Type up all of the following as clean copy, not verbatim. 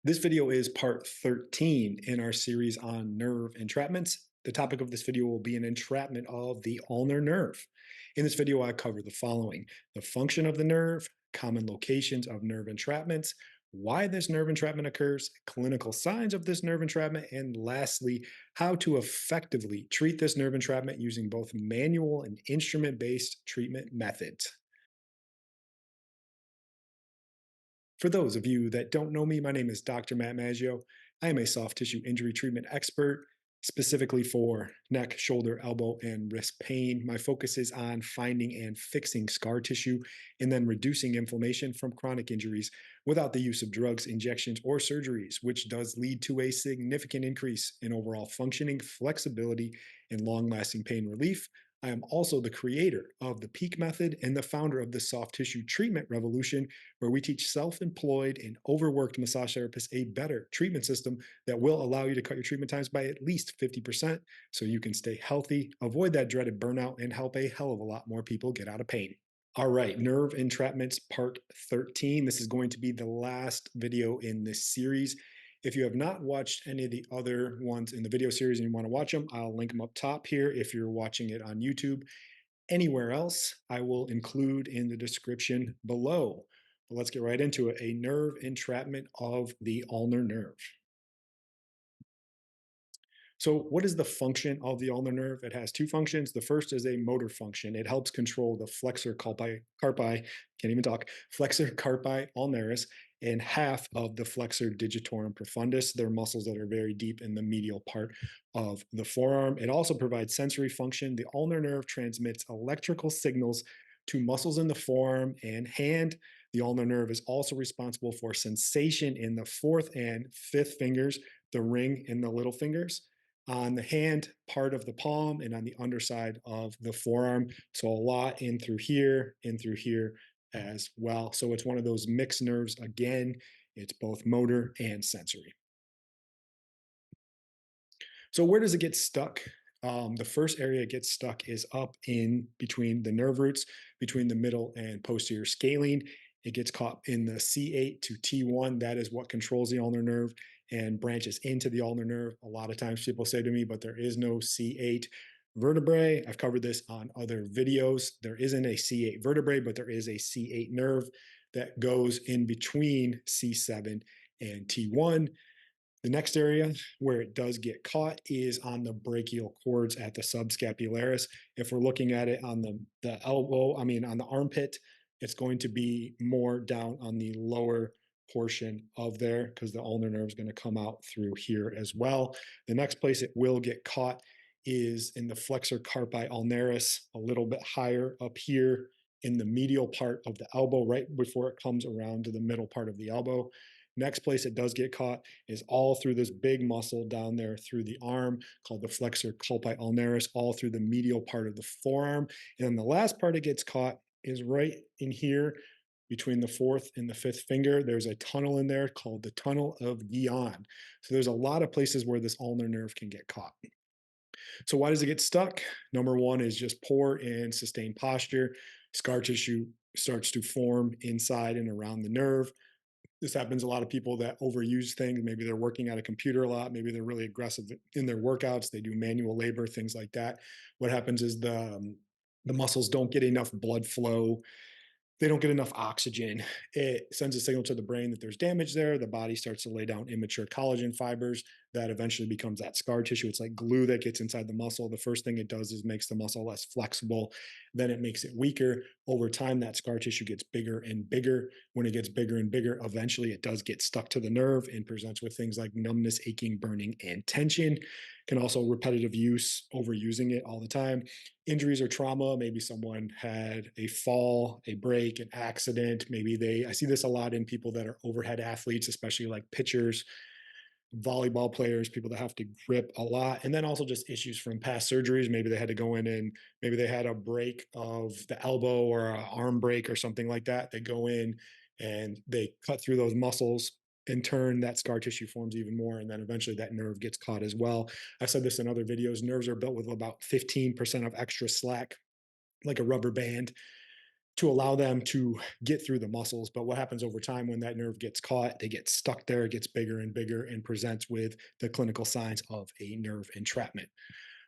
This video is part 13 in our series on nerve entrapments. The topic of this video will be an entrapment of the ulnar nerve. In this video, I cover the following: the function of the nerve, common locations of nerve entrapments, why this nerve entrapment occurs, clinical signs of this nerve entrapment, and lastly, how to effectively treat this nerve entrapment using both manual and instrument-based treatment methods. For those of you that don't know me, my name is Dr. Matt Maggio. I am a soft tissue injury treatment expert, specifically for neck, shoulder, elbow, and wrist pain. My focus is on finding and fixing scar tissue and then reducing inflammation from chronic injuries without the use of drugs, injections, or surgeries, which does lead to a significant increase in overall functioning, flexibility, and long lasting pain relief. I am also the creator of the Peak Method and the founder of the soft tissue treatment revolution, where we teach self-employed and overworked massage therapists a better treatment system that will allow you to cut your treatment times by at least 50% so you can stay healthy, avoid that dreaded burnout, and help a hell of a lot more people get out of pain. All right, nerve entrapments part 13. This is going to be the last video in this series. If you have not watched any of the other ones in the video series and you want to watch them, I'll link them up top here if you're watching it on YouTube. Anywhere else, I will include in the description below. But let's get right into it. A nerve entrapment of the ulnar nerve. So what is the function of the ulnar nerve? It has two functions. The first is a motor function. It helps control the flexor carpi, can't even talk, flexor carpi ulnaris, and half of the flexor digitorum profundus. They're muscles that are very deep in the medial part of the forearm. It also provides sensory function. The ulnar nerve transmits electrical signals to muscles in the forearm and hand. The ulnar nerve is also responsible for sensation in the fourth and fifth fingers, the ring and the little fingers, on the hand part of the palm, and on the underside of the forearm. So a lot in through here as well. So it's one of those mixed nerves. Again, it's both motor and sensory. So where does it get stuck? The first area it gets stuck is up in between the nerve roots, between the middle and posterior scalene. It gets caught in the C8 to T1. That is what controls the ulnar nerve and branches into the ulnar nerve. A lot of times people say to me, but there is no C8 vertebrae. I've covered this on other videos. There isn't a C8 vertebrae, but there is a C8 nerve that goes in between C7 and T1. The next area where it does get caught is on the brachial cords at the subscapularis. If we're looking at it on the elbow, on the armpit, it's going to be more down on the lower portion of there because the ulnar nerve is going to come out through here as well. The next place it will get caught is in the flexor carpi ulnaris, a little bit higher up here in the medial part of the elbow, right before it comes around to the middle part of the elbow. Next place it does get caught is all through this big muscle down there through the arm called the flexor carpi ulnaris, all through the medial part of the forearm. And then the last part it gets caught is right in here between the fourth and the fifth finger. There's a tunnel in there called the tunnel of Guillain. So there's a lot of places where this ulnar nerve can get caught. So why does it get stuck? Number one is just poor and sustained posture. Scar tissue starts to form inside and around the nerve. This happens a lot of people that overuse things. Maybe they're working at a computer a lot. Maybe they're really aggressive in their workouts. They do manual labor, things like that. What happens is the muscles don't get enough blood flow. They don't get enough oxygen. It sends a signal to the brain that there's damage there. The body starts to lay down immature collagen fibers that eventually becomes that scar tissue. It's like glue that gets inside the muscle. The first thing it does is makes the muscle less flexible. Then it makes it weaker. Over time, that scar tissue gets bigger and bigger. When it gets bigger and bigger, eventually it does get stuck to the nerve and presents with things like numbness, aching, burning, and tension. Can also repetitive use, overusing it all the time. Injuries or trauma, maybe someone had a fall, a break, an accident. I see this a lot in people that are overhead athletes, especially like pitchers, volleyball players, people that have to grip a lot. And then also just issues from past surgeries. Maybe they had to go in and maybe they had a break of the elbow or an arm break or something like that. They go in and they cut through those muscles. In turn, that scar tissue forms even more, and then eventually that nerve gets caught as well. I've said this in other videos. Nerves are built with about 15% of extra slack, like a rubber band. to allow them to get through the muscles. But what happens over time when that nerve gets caught, they get stuck there, it gets bigger and bigger and presents with the clinical signs of a nerve entrapment.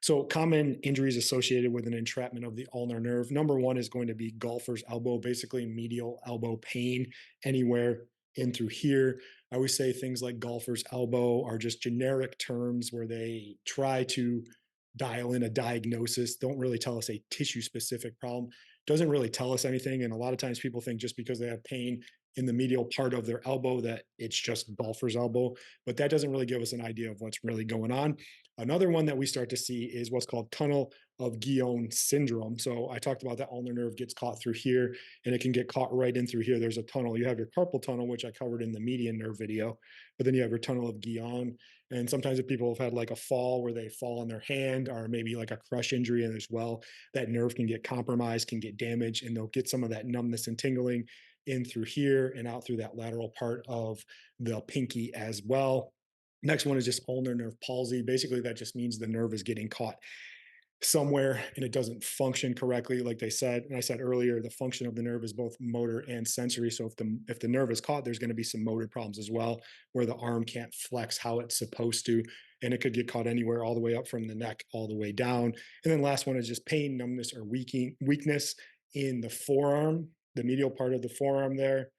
So common injuries associated with an entrapment of the ulnar nerve. Number one is going to be golfer's elbow, basically medial elbow pain anywhere in through here. I always say things like golfer's elbow are just generic terms where they try to dial in a diagnosis, don't really tell us a tissue specific problem, doesn't really tell us anything. And a lot of times people think just because they have pain in the medial part of their elbow that it's just golfer's elbow, but that doesn't really give us an idea of what's really going on. Another one that we start to see is what's called tunnel of Guillain syndrome. So I talked about that ulnar nerve gets caught through here and it can get caught right in through here. There's a tunnel. You have your carpal tunnel, which I covered in the median nerve video, but then you have your tunnel of Guillain. And sometimes if people have had like a fall where they fall on their hand or maybe like a crush injury and as well, that nerve can get compromised, can get damaged, and they'll get some of that numbness and tingling in through here and out through that lateral part of the pinky as well. Next one is just ulnar nerve palsy. Basically, that just means the nerve is getting caught somewhere and it doesn't function correctly. Like they said, and I said earlier, the function of the nerve is both motor and sensory. So if the nerve is caught, there's going to be some motor problems as well, where the arm can't flex how it's supposed to, and it could get caught anywhere, all the way up from the neck, all the way down. And then last one is just pain, numbness, or weakness in the forearm, the medial part of the forearm there,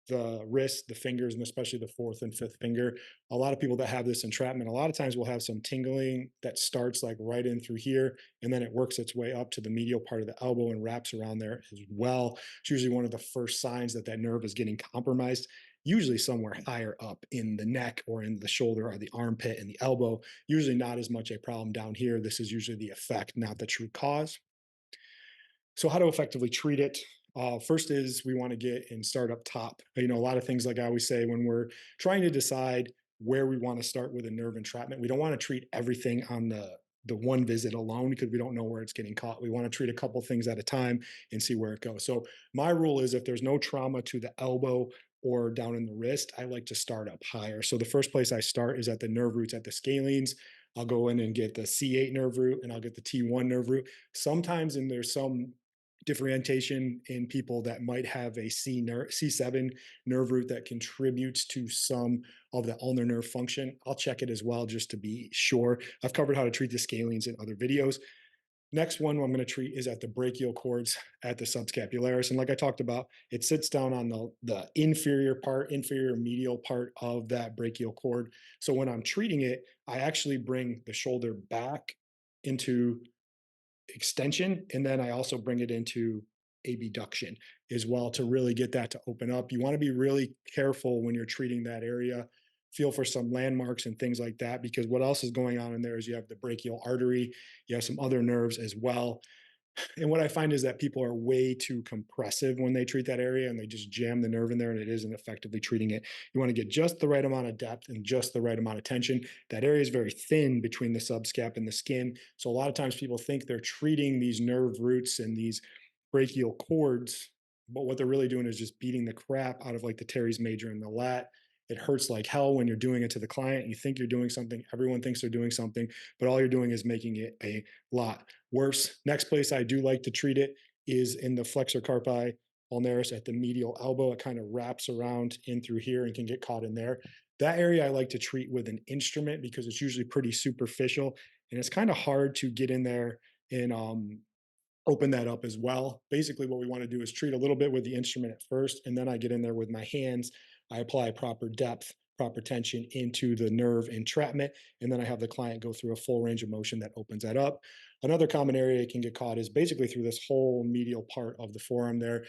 the wrist, the fingers, and especially the fourth and fifth finger. A lot of people that have this entrapment, a lot of times will have some tingling that starts like right in through here, and then it works its way up to the medial part of the elbow and wraps around there as well. It's usually one of the first signs that that nerve is getting compromised, usually somewhere higher up in the neck or in the shoulder or the armpit and the elbow. Usually not as much a problem down here. This is usually the effect, not the true cause. So how to effectively treat it? First is we want to get and start up top. A lot of things, like I always say, when we're trying to decide where we want to start with a nerve entrapment, we don't want to treat everything on the one visit alone because we don't know where it's getting caught. We want to treat a couple things at a time and see where it goes. So my rule is if there's no trauma to the elbow or down in the wrist, I like to start up higher. So the first place I start is at the nerve roots at the scalenes. I'll go in and get the C8 nerve root and I'll get the T1 nerve root. Sometimes, and there's some differentiation in people that might have a C7 nerve root that contributes to some of the ulnar nerve function. I'll check it as well just to be sure. I've covered how to treat the scalenes in other videos. Next one I'm going to treat is at the brachial cords at the subscapularis. And like I talked about, it sits down on the inferior medial part of that brachial cord. So when I'm treating it, I actually bring the shoulder back into extension, and then I also bring it into abduction as well to really get that to open up. You want to be really careful when you're treating that area. Feel for some landmarks and things like that, because what else is going on in there is you have the brachial artery, you have some other nerves as well. And what I find is that people are way too compressive when they treat that area and they just jam the nerve in there and it isn't effectively treating it. You want to get just the right amount of depth and just the right amount of tension. That area is very thin between the subscap and the skin. So a lot of times people think they're treating these nerve roots and these brachial cords, but what they're really doing is just beating the crap out of like the teres major and the lat. It hurts like hell when you're doing it to the client. You think you're doing something, everyone thinks they're doing something, but all you're doing is making it a lot worse. Next place I do like to treat it is in the flexor carpi ulnaris at the medial elbow. It kind of wraps around in through here and can get caught in there. That area I like to treat with an instrument because it's usually pretty superficial and it's kind of hard to get in there and open that up as well. Basically, what we want to do is treat a little bit with the instrument at first, and then I get in there with my hands. I apply proper depth, proper tension into the nerve entrapment, and then I have the client go through a full range of motion that opens that up. Another common area it can get caught is basically through this whole medial part of the forearm there.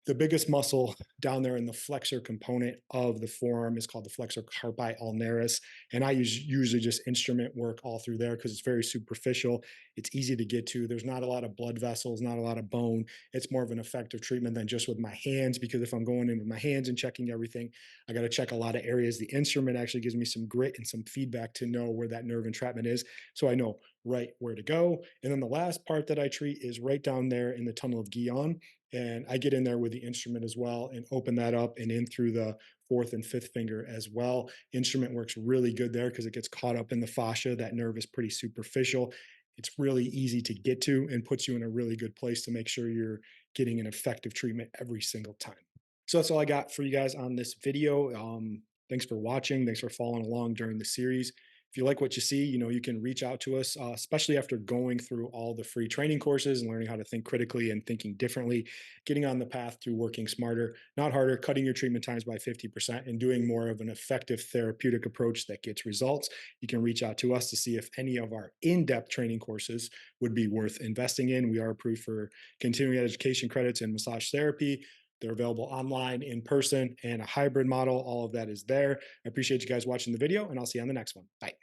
The biggest muscle down there in the flexor component of the forearm is called the flexor carpi ulnaris. And I usually just instrument work all through there because it's very superficial. It's easy to get to. There's not a lot of blood vessels, not a lot of bone. It's more of an effective treatment than just with my hands, because if I'm going in with my hands and checking everything, I got to check a lot of areas. The instrument actually gives me some grit and some feedback to know where that nerve entrapment is, so I know right where to go. And then the last part that I treat is right down there in the tunnel of Guillain. And I get in there with the instrument as well and open that up and in through the fourth and fifth finger as well. Instrument works really good there because it gets caught up in the fascia. That nerve is pretty superficial. It's really easy to get to and puts you in a really good place to make sure you're getting an effective treatment every single time. So that's all I got for you guys on this video. Thanks for watching. Thanks for following along during the series. If you like what you see, you can reach out to us, especially after going through all the free training courses and learning how to think critically and thinking differently, getting on the path to working smarter, not harder, cutting your treatment times by 50%, and doing more of an effective therapeutic approach that gets results. You can reach out to us to see if any of our in-depth training courses would be worth investing in. We are approved for continuing education credits in massage therapy. They're available online, in person, and a hybrid model. All of that is there. I appreciate you guys watching the video, and I'll see you on the next one. Bye.